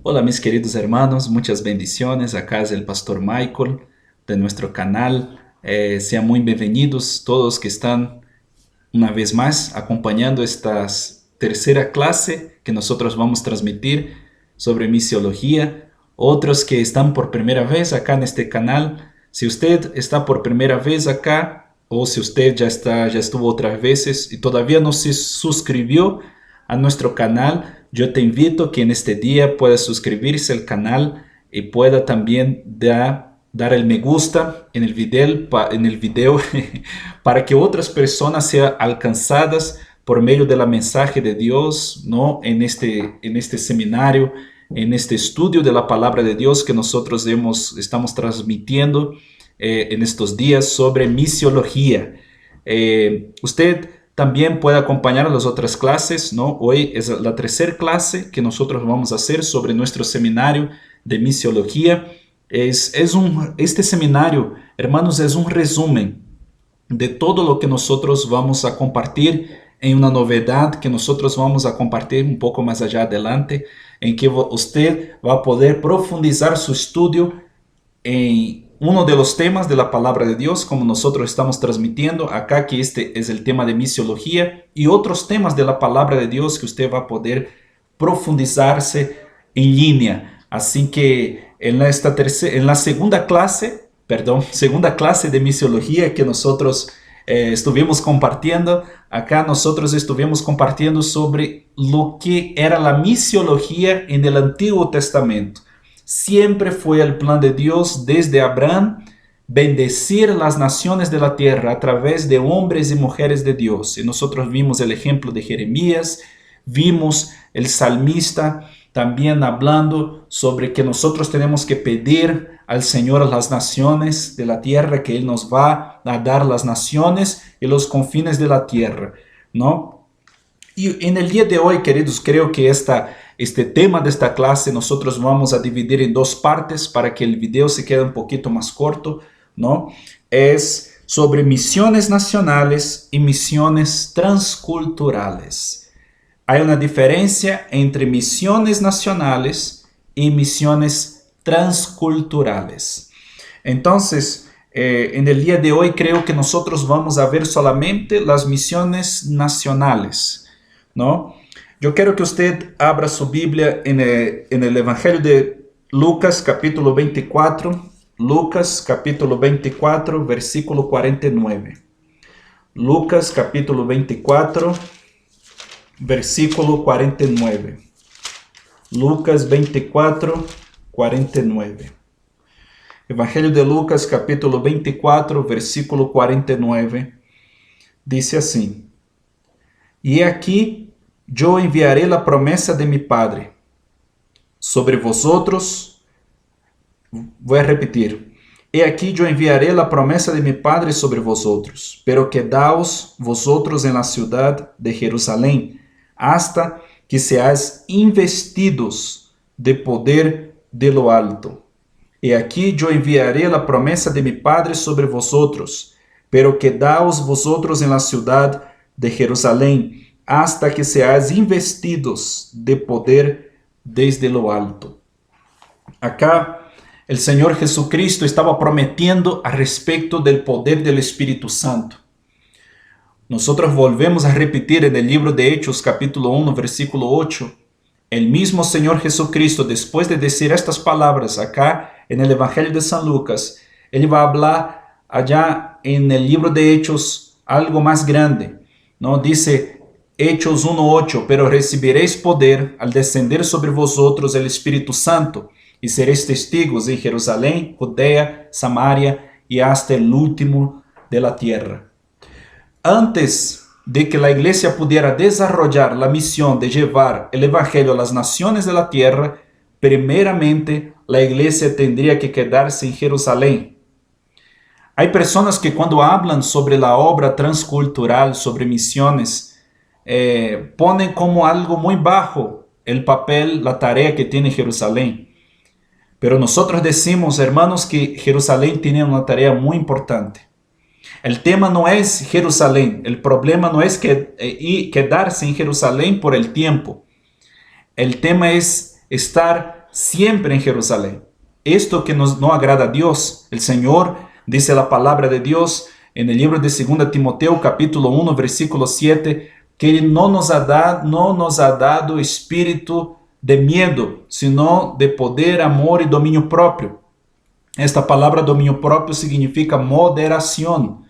Hola mis queridos hermanos, muchas bendiciones. Acá es el pastor Michael de nuestro canal. Sean muy bienvenidos todos que están una vez más acompañando esta tercera clase que nosotros vamos a transmitir sobre misiología. Otros que están por primera vez acá en este canal. Si usted está por primera vez acá o si usted ya estuvo otras veces y todavía no se suscribió a nuestro canal, yo te invito que en este día pueda suscribirse al canal y pueda también dar el me gusta en el video para que otras personas sean alcanzadas por medio de la mensaje de Dios, ¿no? En este seminario, en este estudio de la palabra de Dios que nosotros estamos transmitiendo en estos días sobre misiología. Usted también puede acompañar a las otras clases, ¿no? Hoy es la tercera clase que nosotros vamos a hacer sobre nuestro seminario de misiología. Este seminario, hermanos, es un resumen de todo lo que nosotros vamos a compartir en una novedad que nosotros vamos a compartir un poco más allá adelante, en que usted va a poder profundizar su estudio en uno de los temas de la palabra de Dios, como nosotros estamos transmitiendo acá, que este es el tema de misiología, y otros temas de la palabra de Dios que usted va a poder profundizarse en línea. Así que en la segunda clase de misiología que nosotros estuvimos compartiendo, acá nosotros estuvimos compartiendo sobre lo que era la misiología en el Antiguo Testamento. Siempre fue el plan de Dios desde Abraham bendecir las naciones de la tierra a través de hombres y mujeres de Dios. Y nosotros vimos el ejemplo de Jeremías, vimos el salmista también hablando sobre que nosotros tenemos que pedir al Señor a las naciones de la tierra, que Él nos va a dar las naciones y los confines de la tierra, ¿no? Y en el día de hoy, queridos, creo que este tema de esta clase nosotros vamos a dividir en dos partes para que el video se quede un poquito más corto, ¿no? Es sobre misiones nacionales y misiones transculturales. Hay una diferencia entre misiones nacionales y misiones transculturales. Entonces, en el día de hoy creo que nosotros vamos a ver solamente las misiones nacionales, ¿no? Yo quiero que usted abra su Biblia en el Evangelio de Lucas capítulo 24, Lucas capítulo 24, versículo 49. Lucas capítulo 24, versículo 49. Lucas 24, 49. Evangelio de Lucas capítulo 24, versículo 49. Dice así: Y aquí yo enviaré la promesa de mi Padre sobre vosotros. Voy a repetir. He aquí yo enviaré la promesa de mi Padre sobre vosotros, pero quedaos vosotros en la ciudad de Jerusalén, hasta que seáis investidos de poder de lo alto. He aquí yo enviaré la promesa de mi Padre sobre vosotros, pero quedaos vosotros en la ciudad de Jerusalén, hasta que seáis investidos de poder desde lo alto. Acá el Señor Jesucristo estaba prometiendo a respecto del poder del Espíritu Santo. Nosotros volvemos a repetir en el libro de Hechos capítulo 1 versículo 8. El mismo Señor Jesucristo, después de decir estas palabras acá en el Evangelio de San Lucas, Él va a hablar allá en el libro de Hechos algo más grande, ¿no? Dice Hechos 1:8, pero recibiréis poder al descender sobre vosotros el Espíritu Santo, y seréis testigos en Jerusalén, Judea, Samaria y hasta el último de la tierra. Antes de que la iglesia pudiera desarrollar la misión de llevar el evangelio a las naciones de la tierra, primeramente la iglesia tendría que quedarse en Jerusalén. Hay personas que cuando hablan sobre la obra transcultural, sobre misiones, ponen como algo muy bajo el papel, la tarea que tiene Jerusalén. Pero nosotros decimos, hermanos, que Jerusalén tiene una tarea muy importante. El tema no es Jerusalén, el problema no es quedarse en Jerusalén por el tiempo. El tema es estar siempre en Jerusalén. Esto que no agrada a Dios. El Señor, dice la palabra de Dios en el libro de 2 Timoteo capítulo 1 versículo 7, que Él no nos ha dado espíritu de miedo, sino de poder, amor y dominio propio. Esta palavra dominio propio significa moderación.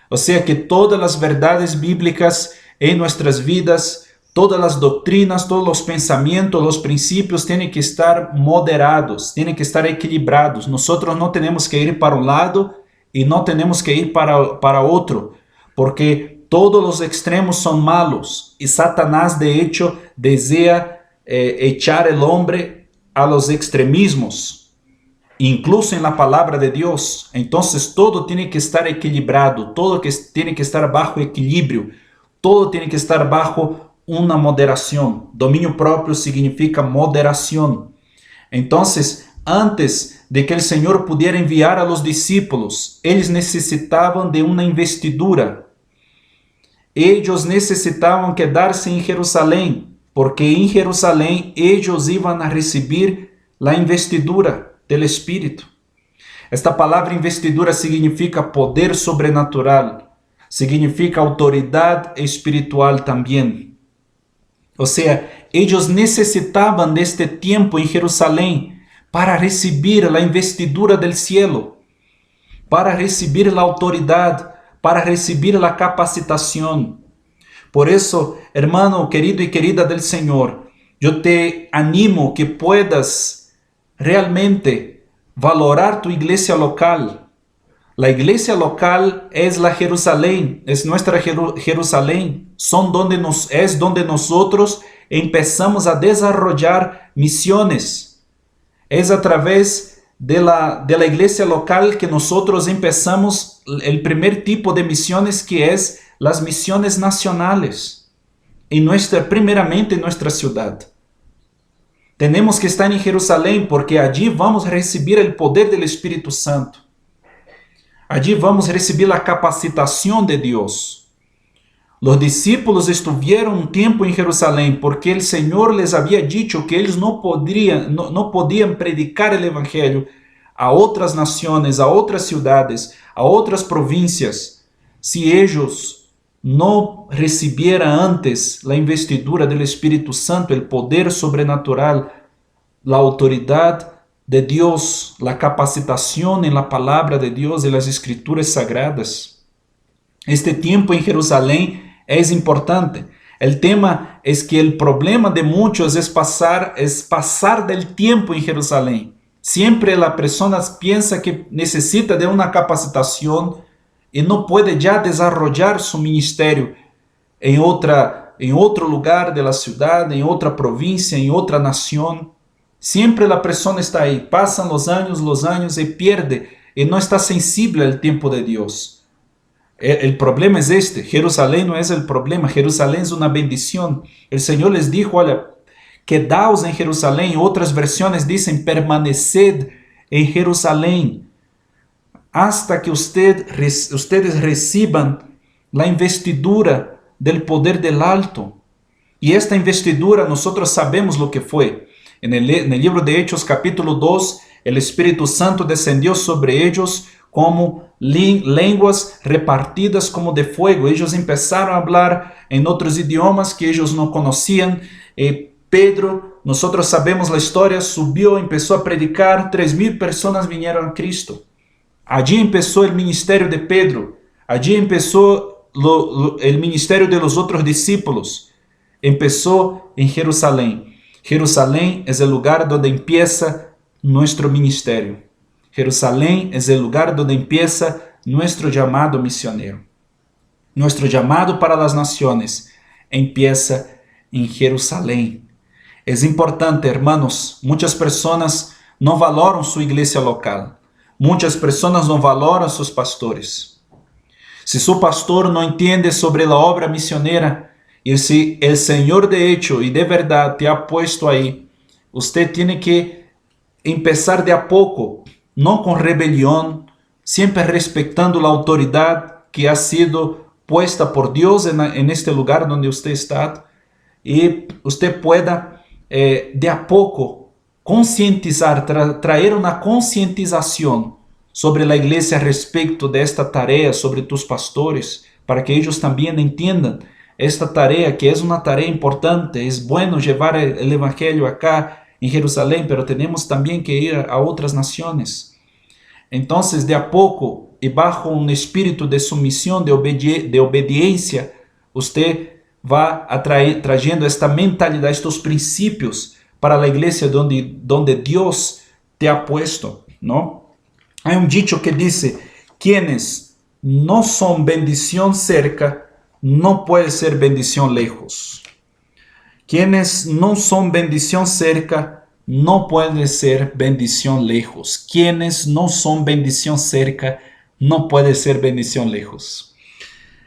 O sea que todas las verdades bíblicas en nuestras vidas, todas las doctrinas, todos los pensamientos, los principios tienen que estar moderados, tienen que estar equilibrados. Nosotros no tenemos que ir para un lado y no tenemos que ir para otro, porque todos los extremos son malos y Satanás de hecho desea echar el hombre a los extremismos, incluso en la palabra de Dios. Entonces todo tiene que estar equilibrado, todo tiene que estar bajo equilibrio, todo tiene que estar bajo una moderación. Dominio propio significa moderación. Entonces, antes de que el Señor pudiera enviar a los discípulos, ellos necesitaban de una investidura. Ellos necesitaban quedarse en Jerusalén, porque en Jerusalén ellos iban a recibir la investidura del Espíritu. Esta palavra investidura significa poder sobrenatural, significa autoridad espiritual también. O sea, ellos necesitaban de este tiempo en Jerusalén para recibir la investidura del cielo, para recibir la autoridad, para recibir la capacitación. Por eso, hermano querido y querida del Señor, yo te animo que puedas realmente valorar tu iglesia local. La iglesia local es la Jerusalén, es nuestra Jerusalén, es donde nosotros empezamos a desarrollar misiones. Es a través de la iglesia local que nosotros empezamos el primer tipo de misiones, que es las misiones nacionales, primeramente en nuestra ciudad. Tenemos que estar en Jerusalén porque allí vamos a recibir el poder del Espíritu Santo. Allí vamos a recibir la capacitación de Dios. Los discípulos estuvieron un tiempo en Jerusalén porque el Señor les había dicho que ellos no podían predicar el Evangelio a otras naciones, a otras ciudades, a otras provincias, si ellos no recibieran antes la investidura del Espíritu Santo, el poder sobrenatural, la autoridad de Dios, la capacitación en la palabra de Dios y las escrituras sagradas. Este tiempo en Jerusalén es importante. El tema es que el problema de muchos es pasar del tiempo en Jerusalén. Siempre la persona piensa que necesita de una capacitación y no puede ya desarrollar su ministerio en otro lugar de la ciudad, en otra provincia, en otra nación. Siempre la persona está ahí, pasan los años y pierde y no está sensible al tiempo de Dios. El problema es este. Jerusalén no es el problema, Jerusalén es una bendición. El Señor les dijo, olha, quedaos en Jerusalén. Otras versiones dicen, permaneced en Jerusalén hasta que ustedes reciban la investidura del poder del alto. Y esta investidura nosotros sabemos lo que fue. En el libro de Hechos capítulo 2, el Espíritu Santo descendió sobre ellos como lenguas repartidas como de fuego. Ellos empezaron a hablar en otros idiomas que ellos no conocían. Pedro, nosotros sabemos la historia, subió, empezó a predicar, 3,000 personas vinieron a Cristo. Allí empezó el ministerio de Pedro, allí empezó el ministerio de los otros discípulos. Empezó en Jerusalén. Jerusalén es el lugar donde empieza nuestro ministerio. Jerusalén es el lugar donde empieza nuestro llamado misionero. Nuestro llamado para las naciones empieza en Jerusalén. Es importante, hermanos, muchas personas no valoran su iglesia local. Muchas personas no valoran sus pastores. Si su pastor no entiende sobre la obra misionera, y si el Señor de hecho y de verdad te ha puesto ahí, usted tiene que empezar de a poco, no con rebelión, siempre respetando la autoridad que ha sido puesta por Dios en este lugar donde usted está, y usted pueda de a poco concientizar, traer una concientización sobre la iglesia respecto de esta tarea, sobre tus pastores, para que ellos también entiendan esta tarea, que es una tarea importante. Es bueno llevar el evangelio acá en Jerusalén, pero tenemos también que ir a otras naciones. Entonces, de a poco y bajo un espíritu de sumisión, de obediencia, usted va trayendo esta mentalidad, estos principios para la iglesia donde Dios te ha puesto, ¿no? Hay un dicho que dice: quienes no son bendición cerca, no puede ser bendición lejos. Quienes no son bendición cerca, no puede ser bendición lejos. Quienes no son bendición cerca, no puede ser bendición lejos.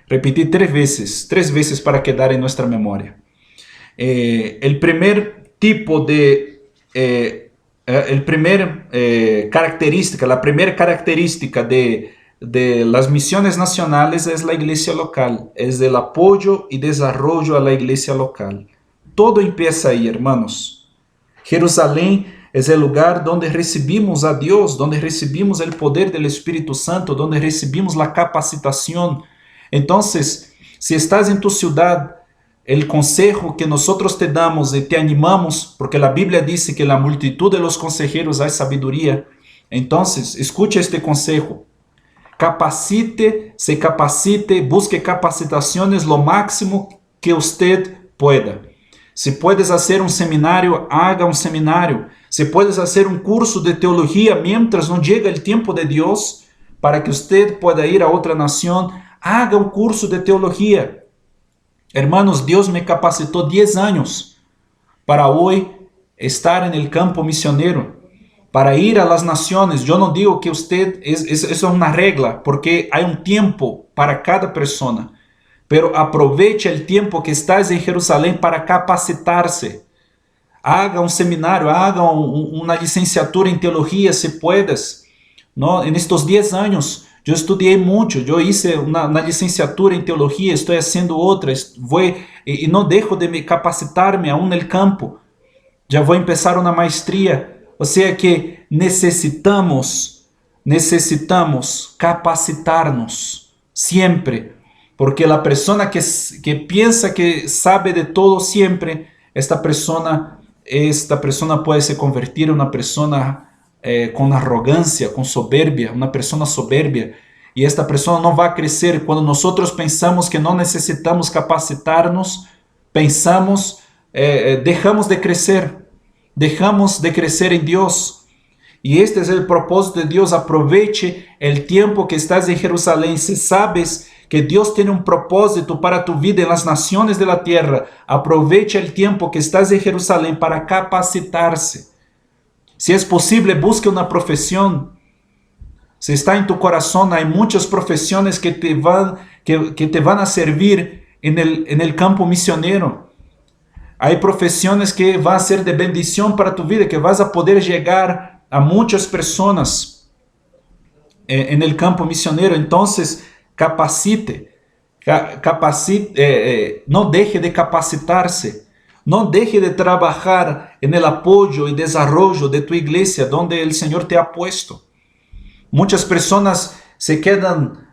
Repetí tres veces para quedar en nuestra memoria. El primer tipo de... la primera característica de las misiones nacionales es la iglesia local, es el apoyo y desarrollo a la iglesia local. Todo empieza ahí, hermanos. Jerusalén es el lugar donde recibimos a Dios, donde recibimos el poder del Espíritu Santo, donde recibimos la capacitación. Entonces, si estás en tu ciudad, el consejo que nosotros te damos y te animamos, porque la Biblia dice que en la multitud de los consejeros hay sabiduría. Entonces, escucha este consejo. Se capacite, busque capacitaciones lo máximo que usted pueda. Si puedes hacer un seminario, haga un seminario. Si puedes hacer un curso de teología mientras no llega el tiempo de Dios, para que usted pueda ir a otra nación, haga un curso de teología. Hermanos, Dios me capacitó 10 años para hoy estar en el campo misionero, para ir a las naciones. Yo no digo que usted, eso es una regla, porque hay un tiempo para cada persona. Pero aproveche el tiempo que estás en Jerusalén para capacitarse. Haga un seminario, haga una licenciatura en teología si puedes, ¿no? En estos 10 años yo estudié mucho, yo hice una licenciatura en teología, estoy haciendo otra, y no dejo de capacitarme aún en el campo. Ya voy a empezar una maestría. O sea que necesitamos capacitarnos siempre. Porque la persona que piensa que sabe de todo siempre, esta persona puede se convertir en una persona con arrogancia, con soberbia, una persona soberbia. Y esta persona no va a crecer. Cuando nosotros pensamos que no necesitamos capacitarnos, dejamos de crecer en Dios. Y este es el propósito de Dios. Aproveche el tiempo que estás en Jerusalén. Si sabes que Dios tiene un propósito para tu vida en las naciones de la tierra, aprovecha el tiempo que estás en Jerusalén para capacitarse. Si es posible, busque una profesión. Si está en tu corazón, hay muchas profesiones que te van a servir en el campo misionero. Hay profesiones que van a ser de bendición para tu vida, que vas a poder llegar a muchas personas en el campo misionero. Entonces, no deje de capacitarse, no deje de trabajar en el apoyo y desarrollo de tu iglesia donde el Señor te ha puesto. Muchas personas se quedan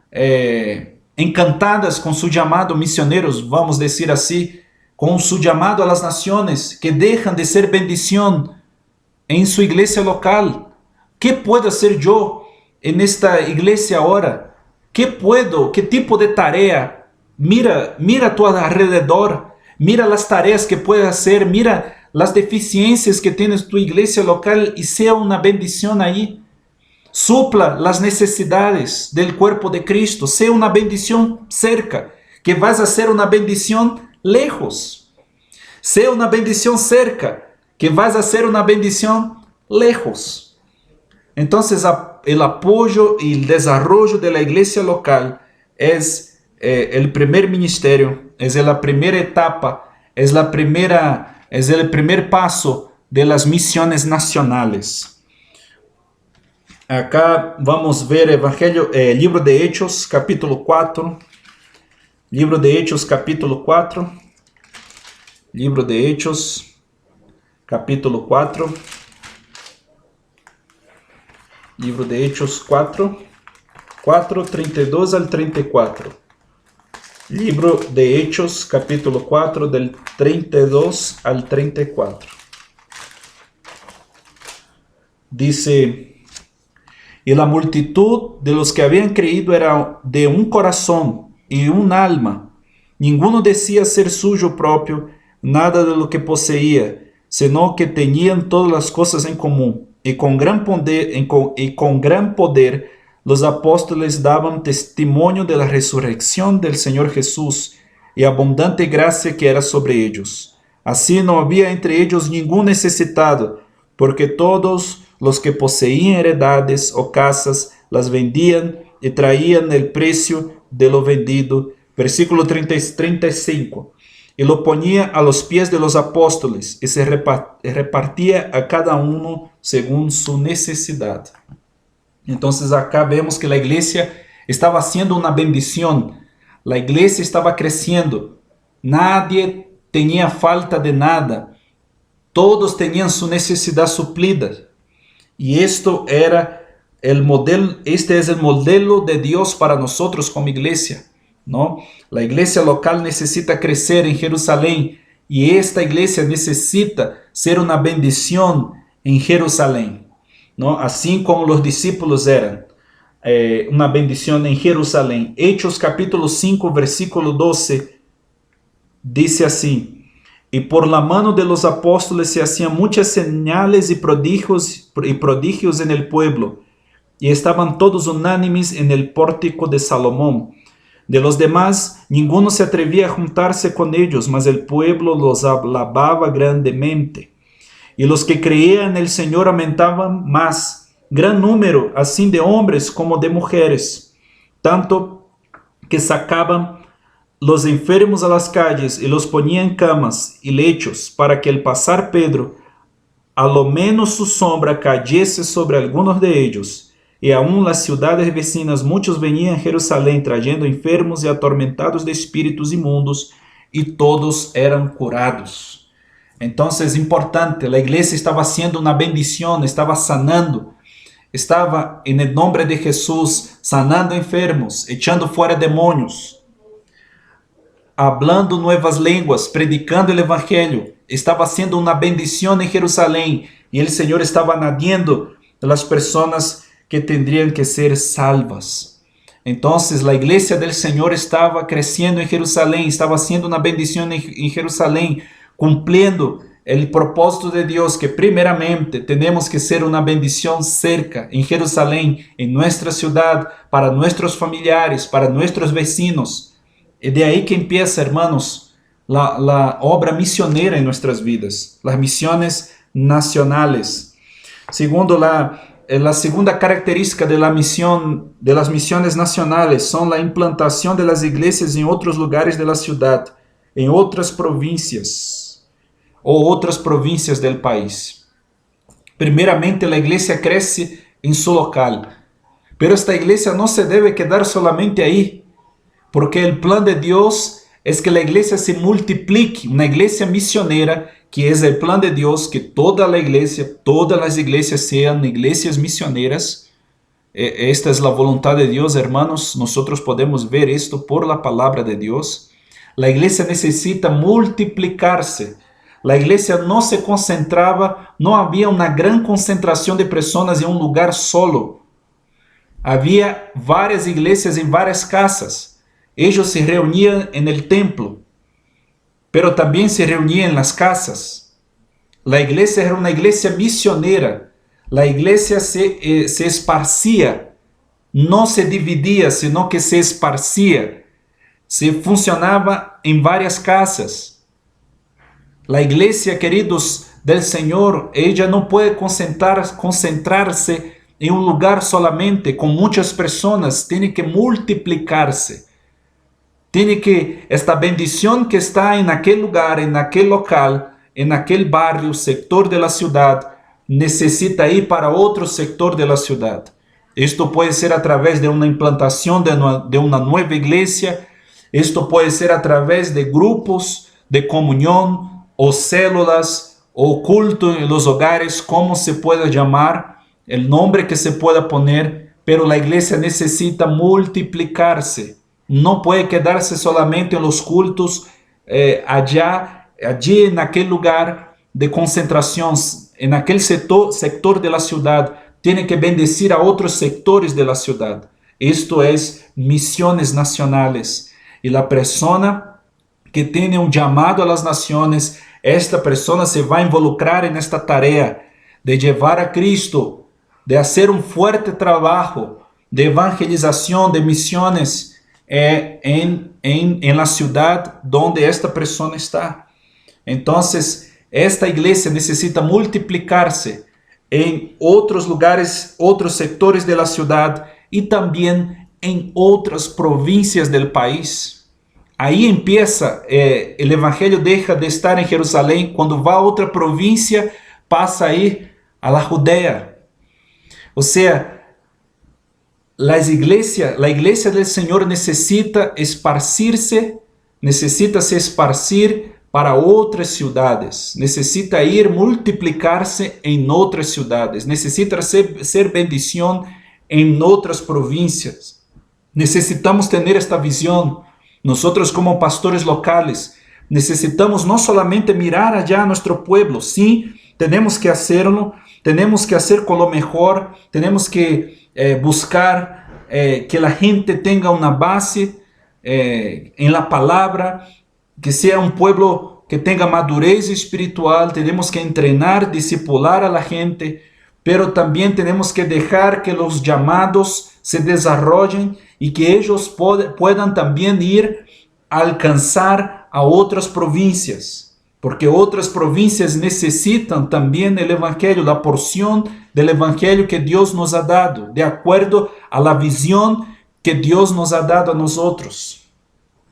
encantadas con su llamado, misioneros, vamos a decir así, con su llamado a las naciones, que dejan de ser bendición en su iglesia local. ¿Qué puedo hacer yo en esta iglesia ahora? ¿Qué tipo de tarea? Mira a tu alrededor, mira las tareas que puedes hacer, mira las deficiencias que tienes tu iglesia local y sea una bendición ahí. Supla las necesidades del cuerpo de Cristo, sea una bendición cerca, que vas a ser una bendición lejos. Sea una bendición cerca, que vas a ser una bendición lejos. Entonces, el apoyo y el desarrollo de la iglesia local es el primer ministerio, es la primera etapa, es el primer paso de las misiones nacionales. Acá vamos a ver libro de Hechos, capítulo 4. Libro de Hechos, capítulo 4. Libro de Hechos, capítulo 4. Livro de Hechos 4, 32 al 34. Libro de Hechos, capítulo 4, del 32 al 34. Dice: y la multitud de los que habían creído era de un corazón y un alma. Ninguno decía ser suyo propio nada de lo que poseía, sino que tenían todas las cosas en común. Y con gran poder los apóstoles daban testimonio de la resurrección del Señor Jesús, y abundante gracia que era sobre ellos. Así no había entre ellos ningún necesitado, porque todos los que poseían heredades o casas las vendían y traían el precio de lo vendido. Versículo 35. Y lo ponía a los pies de los apóstoles, y se repartía a cada uno según su necesidad. Entonces acá vemos que la iglesia estaba haciendo una bendición. La iglesia estaba creciendo. Nadie tenía falta de nada. Todos tenían su necesidad suplida. Y esto era el modelo, este es el modelo de Dios para nosotros como iglesia, ¿no? La iglesia local necesita crecer en Jerusalén, y esta iglesia necesita ser una bendición en Jerusalén, ¿no? Así como los discípulos eran una bendición en Jerusalén. Hechos capítulo 5, versículo 12, dice así: y por la mano de los apóstoles se hacían muchas señales y prodigios en el pueblo, y estaban todos unánimes en el pórtico de Salomón. De los demás, ninguno se atrevía a juntarse con ellos, mas el pueblo los alababa grandemente. Y los que creían en el Señor aumentaban más, gran número, así de hombres como de mujeres, tanto que sacaban los enfermos a las calles y los ponían en camas y lechos, para que al pasar Pedro, a lo menos su sombra cayese sobre algunos de ellos. Y aún las ciudades vecinas muchos venían a Jerusalén trayendo enfermos y atormentados de espíritus inmundos, y todos eran curados. Entonces, importante, la iglesia estaba haciendo una bendición, estaba sanando, estaba en el nombre de Jesús sanando enfermos, echando fuera demonios, hablando nuevas lenguas, predicando el evangelio. Estaba haciendo una bendición en Jerusalén, y el Señor estaba añadiendo las personas que tendrían que ser salvas. Entonces la iglesia del Señor estaba creciendo en Jerusalén, estaba haciendo una bendición en Jerusalén, cumpliendo el propósito de Dios, que primeramente tenemos que ser una bendición cerca, en Jerusalén, en nuestra ciudad, para nuestros familiares, para nuestros vecinos. Y de ahí que empieza, hermanos, la obra misionera en nuestras vidas, las misiones nacionales. Segundo, la segunda característica de la misión, de las misiones nacionales, son la implantación de las iglesias en otros lugares de la ciudad, en otras provincias o otras provincias del país. Primeramente, la iglesia crece en su local, pero esta iglesia no se debe quedar solamente ahí, porque el plan de Dios es que la iglesia se multiplique, una iglesia misionera, que es el plan de Dios, que toda la iglesia, todas las iglesias sean iglesias misioneras. Esta es la voluntad de Dios, hermanos. Nosotros podemos ver esto por la palabra de Dios. La iglesia necesita multiplicarse. La iglesia no se concentraba, no había una gran concentración de personas en un lugar solo. Había varias iglesias en varias casas. Ellos se reunían en el templo, pero también se reunían en las casas. La iglesia era una iglesia misionera. La iglesia se esparcía, no se dividía, sino que se esparcía. Se funcionaba en varias casas. La iglesia, queridos del Señor, ella no puede concentrarse en un lugar solamente con muchas personas, tiene que multiplicarse. Tiene que, esta bendición que está en aquel lugar, en aquel local, en aquel barrio, sector de la ciudad, necesita ir para otro sector de la ciudad. Esto puede ser a través de una implantación de una nueva iglesia. Esto puede ser a través de grupos de comunión o células o culto en los hogares, como se pueda llamar. el nombre que se pueda poner, pero la iglesia necesita multiplicarse. No puede quedarse solamente en los cultos allí en aquel lugar de concentración, en aquel sector de la ciudad. Tiene que bendecir a otros sectores de la ciudad. Esto es misiones nacionales. Y la persona que tiene un llamado a las naciones, esta persona se va a involucrar en esta tarea de llevar a Cristo, de hacer un fuerte trabajo de evangelización, de misiones en la ciudad donde esta persona está. Entonces, esta iglesia necesita multiplicarse en otros lugares, otros sectores de la ciudad y también en otras provincias del país. Ahí empieza, el evangelio deja de estar en Jerusalén, cuando va a otra provincia pasa a ir a la Judea. O sea, la iglesia del Señor necesita esparcirse, necesita se esparcir para otras ciudades, necesita ir multiplicarse en otras ciudades, necesita ser bendición en otras provincias. Necesitamos tener esta visión. Nosotros como pastores locales necesitamos no solamente mirar allá a nuestro pueblo, sí, tenemos que hacerlo, tenemos que hacer con lo mejor, tenemos que buscar que la gente tenga una base en la palabra, que sea un pueblo que tenga madurez espiritual. Tenemos que entrenar, discipular a la gente, pero también tenemos que dejar que los llamados se desarrollen y que ellos puedan también ir a alcanzar a otras provincias. Porque otras provincias necesitan también el evangelio, la porción del evangelio que Dios nos ha dado, de acuerdo a la visión que Dios nos ha dado a nosotros.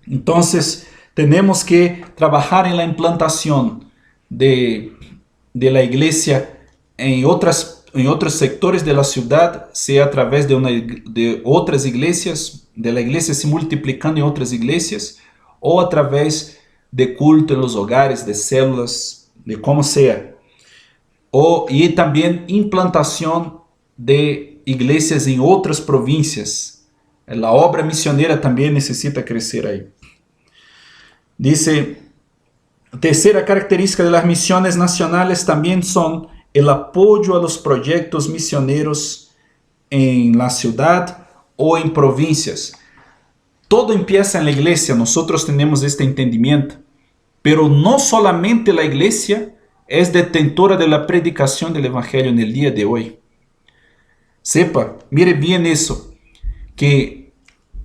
Entonces, tenemos que trabajar en la implantación de la iglesia en otros sectores de la ciudad, sea a través de otras iglesias, de la iglesia se multiplicando en otras iglesias, o a través de culto en los hogares, de células, de como sea. Y también implantación de iglesias en otras provincias. La obra misionera también necesita crecer ahí. Dice, tercera característica de las misiones nacionales también son el apoyo a los proyectos misioneros en la ciudad o en provincias. Todo empieza en la iglesia, nosotros tenemos este entendimiento. Pero no solamente la iglesia es detentora de la predicación del evangelio en el día de hoy. Sepa, mire bien eso, que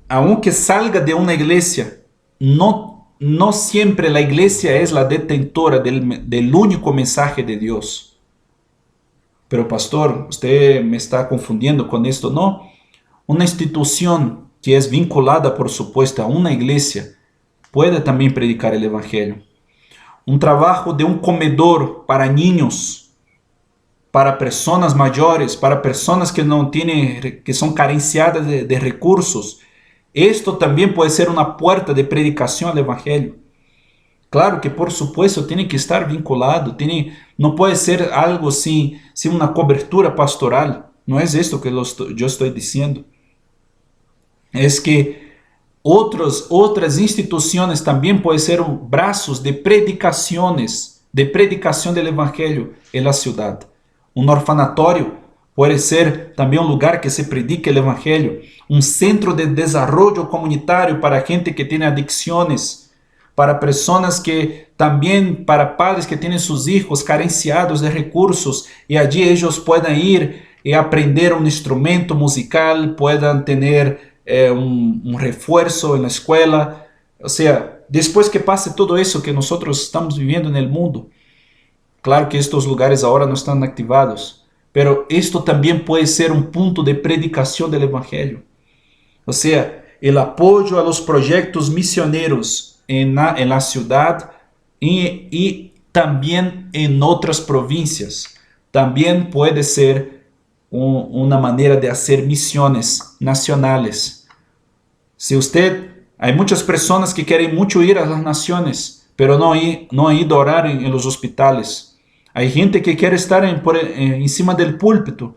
aunque salga de una iglesia, no siempre la iglesia es la detentora del único mensaje de Dios. Pero pastor, usted me está confundiendo con esto. No, una institución que es vinculada, por supuesto, a una iglesia, puede también predicar el evangelio. Un trabajo de un comedor para niños, para personas mayores, para personas que no tienen, que son carenciadas de recursos. Esto también puede ser una puerta de predicación al evangelio. Claro que por supuesto tiene que estar vinculado, no puede ser algo sin una cobertura pastoral. No es esto que yo estoy diciendo. Es que otras instituciones también pueden ser brazos de predicaciones, de predicación del evangelio en la ciudad. Un orfanatorio puede ser también un lugar que se predique el evangelio. Un centro de desarrollo comunitario para gente que tiene adicciones, para personas que también, para padres que tienen sus hijos carenciados de recursos y allí ellos puedan ir y aprender un instrumento musical, puedan tener un refuerzo en la escuela. O sea, después que pase todo eso que nosotros estamos viviendo en el mundo, claro que estos lugares ahora no están activados, pero esto también puede ser un punto de predicación del evangelio. O sea, el apoyo a los proyectos misioneros en la ciudad y también en otras provincias. También puede ser una manera de hacer misiones nacionales. Hay muchas personas que quieren mucho ir a las naciones, pero no han ido a orar en los hospitales. Hay gente que quiere estar encima del púlpito,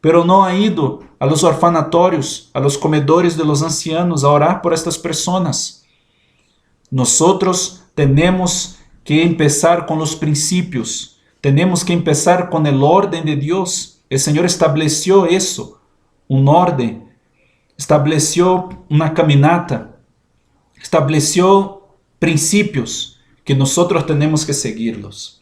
pero no ha ido a los orfanatorios, a los comedores de los ancianos a orar por estas personas. Nosotros tenemos que empezar con los principios, tenemos que empezar con el orden de Dios. El Señor estableció eso, un orden, estableció una caminata, estableció principios que nosotros tenemos que seguirlos.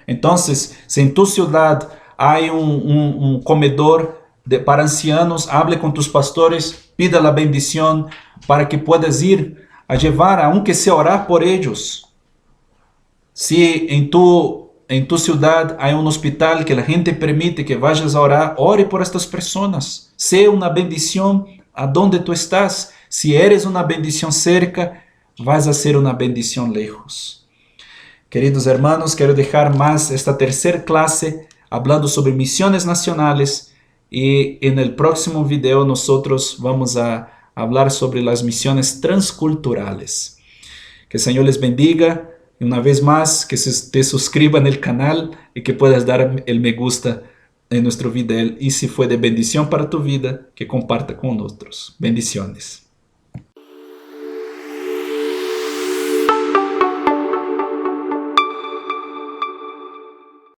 Entonces, si en tu ciudad hay un comedor para ancianos, hable con tus pastores, pida la bendición para que puedas ir a llevar, aunque sea orar por ellos. Si en tu ciudad hay un hospital que la gente permite que vayas a orar, ore por estas personas. Sea una bendición a donde tú estás. Si eres una bendición cerca, vas a ser una bendición lejos. Queridos hermanos, quiero dejar más esta tercera clase hablando sobre misiones nacionales, y en el próximo video nosotros vamos a hablar sobre las misiones transculturales. Que el Señor les bendiga, y una vez más que te suscriban al canal y que puedas dar el me gusta en nuestro video, y si fue de bendición para tu vida, que comparta con otros. Bendiciones.